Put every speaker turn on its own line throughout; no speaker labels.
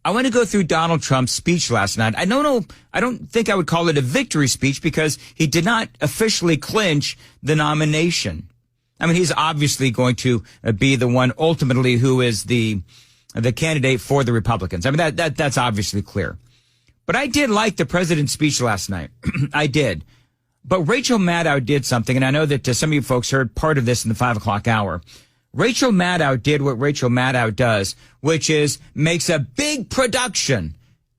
I want to go through Donald Trump's speech last night. I don't think I would call it a victory speech because he did not officially clinch the nomination. I mean, he's obviously going to be the one ultimately who is the candidate for the Republicans. I mean, that's obviously clear. But I did like the president's speech last night. I did. But Rachel Maddow did something, and I know that some of you folks heard part of this in the 5 o'clock hour. Rachel Maddow did what Rachel Maddow does, which is makes a big production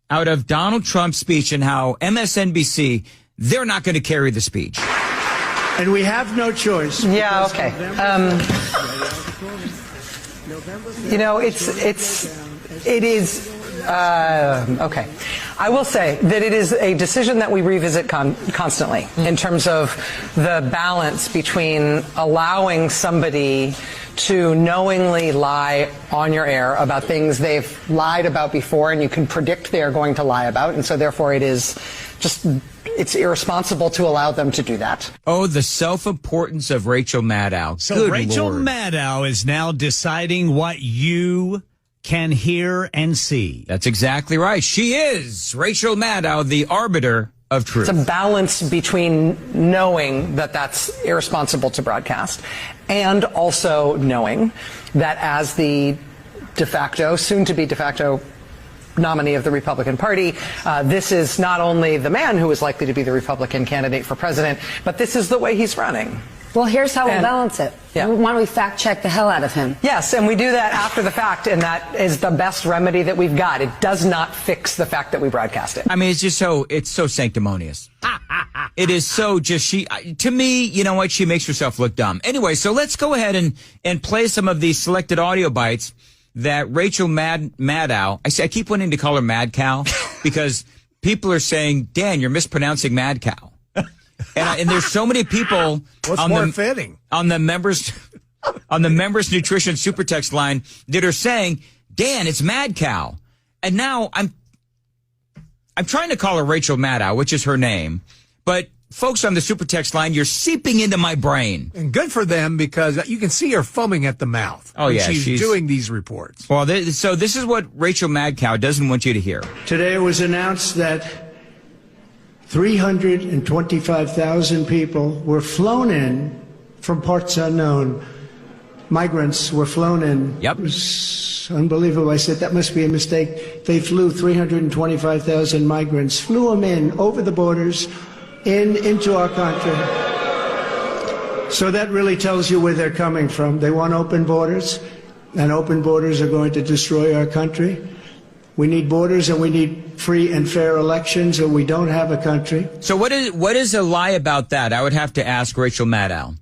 out of Donald Trump's speech and how MSNBC, they're not going to carry the speech.
And we have no choice.
Yeah, okay. You know, it is, okay. I will say that it is a decision that we revisit constantly in terms of the balance between allowing somebody to knowingly lie on your air about things they've lied about before and you can predict they are going to lie about. And so therefore it is just, it's irresponsible to allow them to do that.
Oh, the self-importance of Rachel Maddow.
So
Good
Rachel
Lord.
Maddow is now deciding what you can hear and see.
That's exactly right. She is Rachel Maddow, the arbiter of truth.
It's a balance between knowing that that's irresponsible to broadcast and also knowing that as the de facto, soon to be de facto nominee of the Republican Party, this is not only the man who is likely to be the Republican candidate for president, but this is the way he's running.
Well, here's how we'll balance it.
Yeah.
Why don't we fact check the hell out of him?
Yes, and we do that after the fact, and that is the best remedy that we've got. It does not fix the fact that we broadcast it.
I mean, it's so sanctimonious. It is so to me, you know what? She makes herself look dumb. Anyway, so let's go ahead and play some of these selected audio bites that Rachel Maddow, I keep wanting to call her Mad Cow because people are saying, Dan, you're mispronouncing Mad Cow. And there's so many people
fitting
on the members nutrition super text line that are saying, Dan, it's Mad Cow. And now I'm trying to call her Rachel Maddow, which is her name. But folks on the super text line, you're seeping into my brain.
And good for them because you can see her foaming at the mouth.
Oh, yeah.
She's doing these reports.
Well, so this is what Rachel Mad Cow doesn't want you to hear.
Today it was announced that 325,000 people were flown in from parts unknown. Migrants were flown in.
Yep.
It was unbelievable. I said, that must be a mistake. They flew 325,000 migrants, flew them in over the borders into our country. So that really tells you where they're coming from. They want open borders, and open borders are going to destroy our country. We need borders and we need free and fair elections, or we don't have a country.
So what is a lie about that? I would have to ask Rachel Maddow.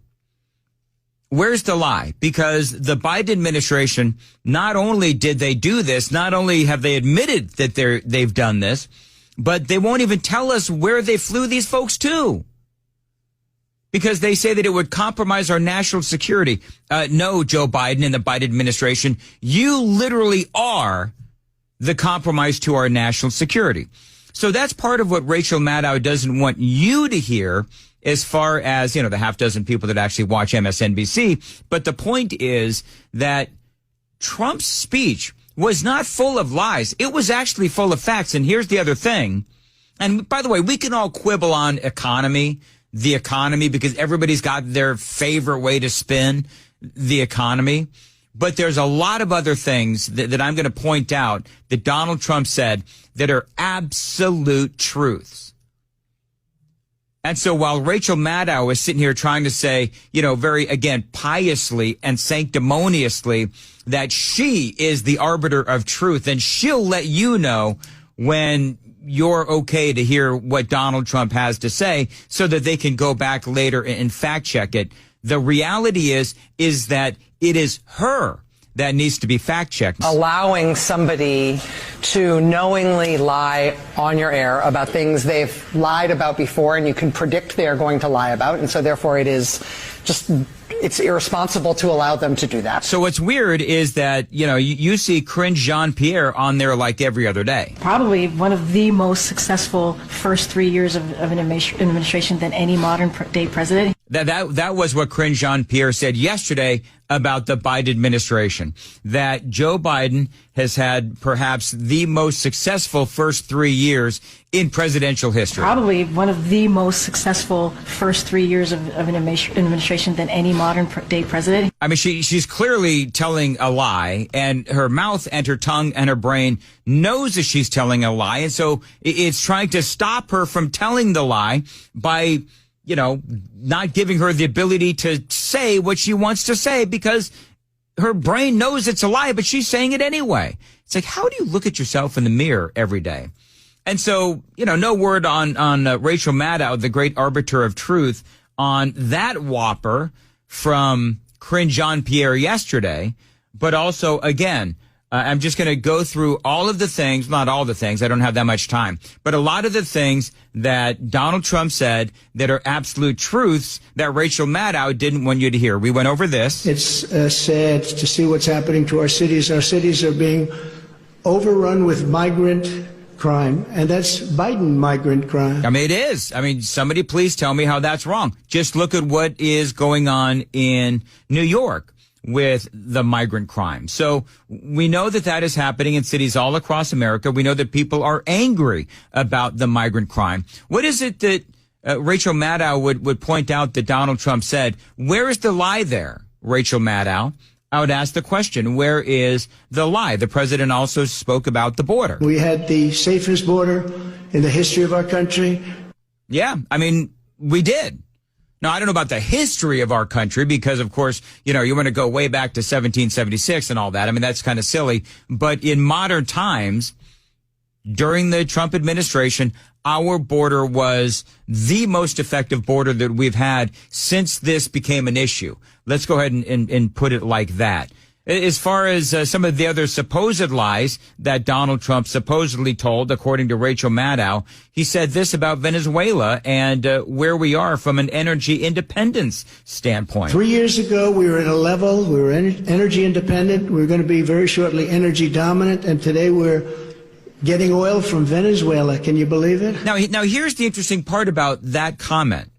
Where's the lie? Because the Biden administration, not only did they do this, not only have they admitted that they've done this, but they won't even tell us where they flew these folks to. Because they say that it would compromise our national security. No, Joe Biden and the Biden administration, you literally are the compromise to our national security. So that's part of what Rachel Maddow doesn't want you to hear as far as, the half dozen people that actually watch MSNBC. But the point is that Trump's speech was not full of lies. It was actually full of facts. And here's the other thing. And by the way, we can all quibble on the economy, because everybody's got their favorite way to spin the economy. But there's a lot of other things that I'm going to point out that Donald Trump said that are absolute truths. And so while Rachel Maddow is sitting here trying to say, very, again, piously and sanctimoniously that she is the arbiter of truth, and she'll let you know when you're okay to hear what Donald Trump has to say so that they can go back later and fact check it. The reality is that it is her that needs to be fact-checked.
Allowing somebody to knowingly lie on your air about things they've lied about before and you can predict they are going to lie about. And so therefore it is just, it's irresponsible to allow them to do that.
So what's weird is that, you see cringe Jean-Pierre on there like every other day.
Probably one of the most successful first 3 years of an administration than any modern day president.
That was what Karine Jean-Pierre said yesterday about the Biden administration, that Joe Biden has had perhaps the most successful first 3 years in presidential history.
Probably one of the most successful first 3 years of an administration than any modern day president.
I mean, she's clearly telling a lie, and her mouth and her tongue and her brain knows that she's telling a lie. And so it's trying to stop her from telling the lie by, not giving her the ability to say what she wants to say because her brain knows it's a lie, but she's saying it anyway. It's like, how do you look at yourself in the mirror every day? And so, no word on Rachel Maddow, the great arbiter of truth, on that whopper from Karine Jean-Pierre yesterday. But also, again, I'm just going to go through all of the things, not all the things, I don't have that much time, but a lot of the things that Donald Trump said that are absolute truths that Rachel Maddow didn't want you to hear. We went over this.
It's sad to see what's happening to our cities. Our cities are being overrun with migrant crime, and that's Biden migrant crime.
I mean, it is. I mean, somebody please tell me how that's wrong. Just look at what is going on in New York with the migrant crime. So we know that is happening in cities all across America. We know that people are angry about the migrant crime. What is it that Rachel Maddow would point out that Donald Trump said? Where is the lie there, Rachel Maddow? I would ask the question, where is the lie? The president also spoke about the border.
We had the safest border in the history of our country.
Yeah, I mean, we did. Now, I don't know about the history of our country because, of course, you want to go way back to 1776 and all that. I mean, that's kind of silly. But in modern times, during the Trump administration, our border was the most effective border that we've had since this became an issue. Let's go ahead and put it like that. As far as some of the other supposed lies that Donald Trump supposedly told, according to Rachel Maddow, he said this about Venezuela and where we are from an energy independence standpoint.
3 years ago, we were at a level, we were energy independent. We were going to be very shortly energy dominant. And today we're getting oil from Venezuela. Can you believe it?
Now, here's the interesting part about that comment.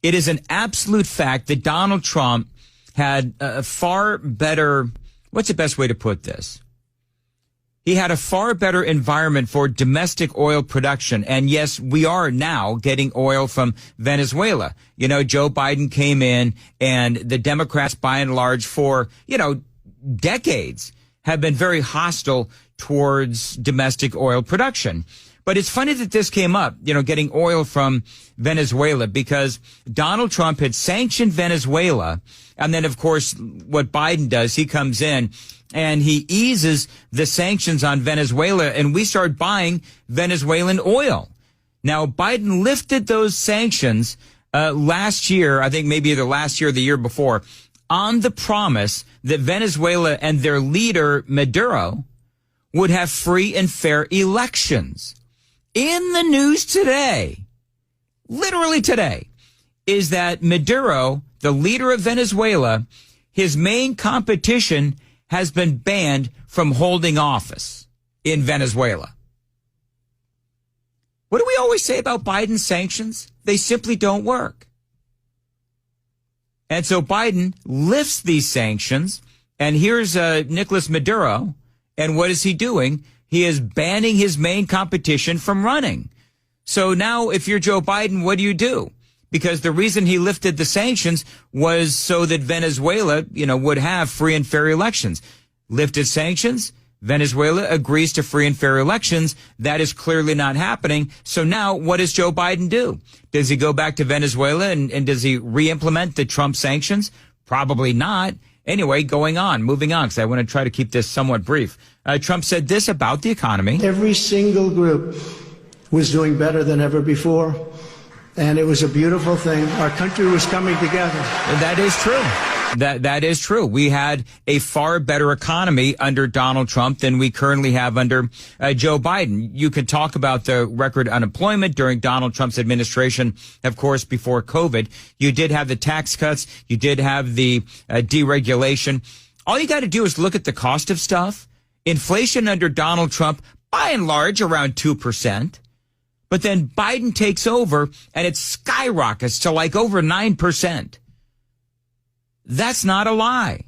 It is an absolute fact that Donald Trump had a far better, what's the best way to put this? He had a far better environment for domestic oil production. And yes, we are now getting oil from Venezuela. Joe Biden came in and the Democrats, by and large, for, decades have been very hostile towards domestic oil production. But it's funny that this came up, getting oil from Venezuela, because Donald Trump had sanctioned Venezuela. And then, of course, what Biden does, he comes in and he eases the sanctions on Venezuela, and we start buying Venezuelan oil. Now, Biden lifted those sanctions last year, I think maybe either last year or the year before, on the promise that Venezuela and their leader, Maddow, would have free and fair elections. In the news today, literally today, is that Maduro, the leader of Venezuela, his main competition has been banned from holding office in Venezuela. What do we always say about Biden's sanctions? They simply don't work. And so Biden lifts these sanctions, and here's Nicolas Maduro, and what is he doing? He is banning his main competition from running. So now if you're Joe Biden, what do? Because the reason he lifted the sanctions was so that Venezuela, would have free and fair elections. Lifted sanctions, Venezuela agrees to free and fair elections. That is clearly not happening. So now what does Joe Biden do? Does he go back to Venezuela and does he re-implement the Trump sanctions? Probably not. Anyway, moving on, because I want to try to keep this somewhat brief. Trump said this about the economy.
Every single group was doing better than ever before, and it was a beautiful thing. Our country was coming together.
That is true. That is true. We had a far better economy under Donald Trump than we currently have under Joe Biden. You could talk about the record unemployment during Donald Trump's administration, of course, before COVID. You did have the tax cuts. You did have the deregulation. All you got to do is look at the cost of stuff. Inflation under Donald Trump, by and large, around 2%. But then Biden takes over and it skyrockets to like over 9%. That's not a lie.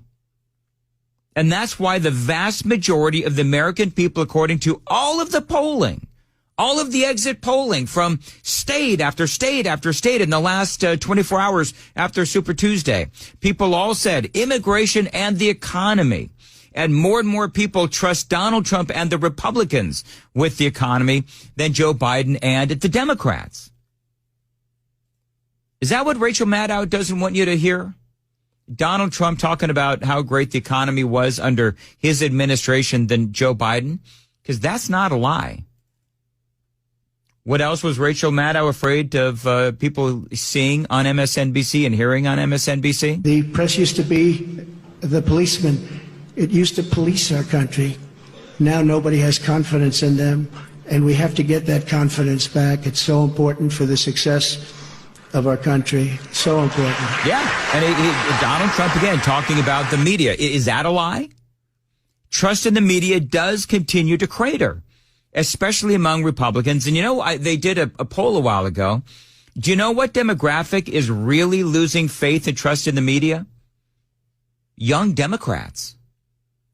And that's why the vast majority of the American people, according to all of the polling, all of the exit polling from state after state after state in the last 24 hours after Super Tuesday, people all said immigration and the economy. And more people trust Donald Trump and the Republicans with the economy than Joe Biden and the Democrats. Is that what Rachel Maddow doesn't want you to hear? Donald Trump talking about how great the economy was under his administration than Joe Biden? Because that's not a lie. What else was Rachel Maddow afraid of people seeing on MSNBC and hearing on MSNBC?
The press used to be the policeman. It used to police our country. Now nobody has confidence in them, and we have to get that confidence back. It's so important for the success of our country. So important.
Yeah. And Donald Trump, again, talking about the media. Is that a lie? Trust in the media does continue to crater, especially among Republicans. And, you know, they did a poll a while ago. Do you know what demographic is really losing faith and trust in the media? Young Democrats.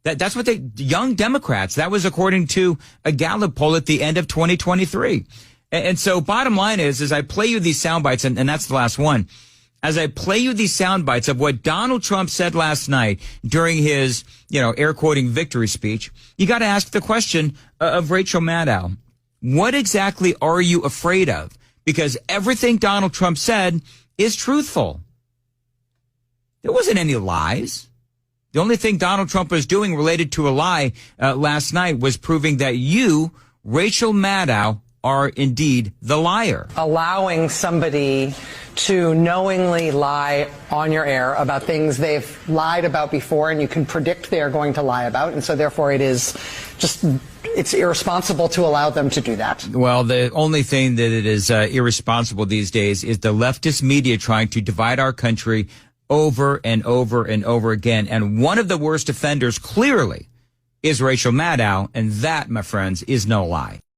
That's what young Democrats. That was according to a Gallup poll at the end of 2023. And so bottom line is, as I play you these sound bites, and that's the last one, as I play you these sound bites of what Donald Trump said last night during his, air quoting victory speech, you got to ask the question of Rachel Maddow. What exactly are you afraid of? Because everything Donald Trump said is truthful. There wasn't any lies. The only thing Donald Trump was doing related to a lie last night was proving that you, Rachel Maddow, are indeed the liar.
Allowing somebody to knowingly lie on your air about things they've lied about before and you can predict they are going to lie about. And so therefore it's irresponsible to allow them to do that.
Well, the only thing that it is irresponsible these days is the leftist media trying to divide our country over and over and over again. And one of the worst offenders clearly is Rachel Maddow. And that, my friends, is no lie.